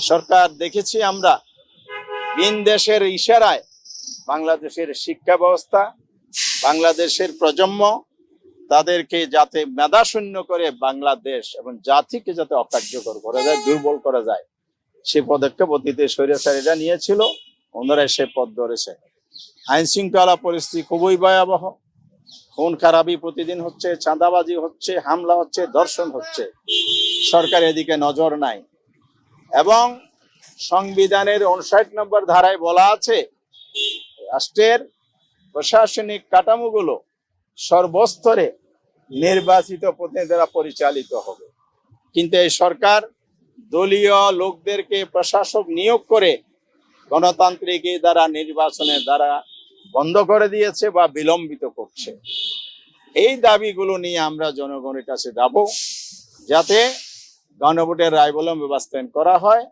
সরকার দেখেছি আমরা ভিন দেশের ইশারায় বাংলাদেশের শিক্ষা ব্যবস্থা, বাংলাদেশের প্রজন্ম তাদেরকে যাতে মেধাশূন্য করে বাংলাদেশ এবং জাতিকে যাতে অকার্যকর করা যায়, দুর্বল করা যায়, সে পদক্ষেপ অতীতে স্বৈরাচারীরা নিয়েছিল, ওনারা সে পথ ধরেছে। আইন শৃঙ্খলা পরিস্থিতি খুবই ভয়াবহ, খুন খারাপি প্রতিদিন হচ্ছে, চাঁদাবাজি হচ্ছে, হামলা হচ্ছে, ধর্ষণ হচ্ছে। সরকার এদিকে নজর নাই। এবং সংবিধানের 59 নম্বর ধারায় বলা আছে রাষ্ট্রের প্রশাসনিক কাঠামোগুলো সর্বস্তরে নির্বাচিত প্রতিনিধি দ্বারা পরিচালিত হবে। কিন্তু এই সরকার দলীয় লোকদেরকে প্রশাসক নিয়োগ করে গণতান্ত্রিক দ্বারা নির্বাচনের দ্বারা বন্ধ করে দিয়েছে বা বিলম্বিত করছে। এই দাবিগুলো নিয়ে আমরা জনগণের কাছে যাব, যাতে গণভোটের রায় বিলম্বে বাস্তবায়ন করা হয়।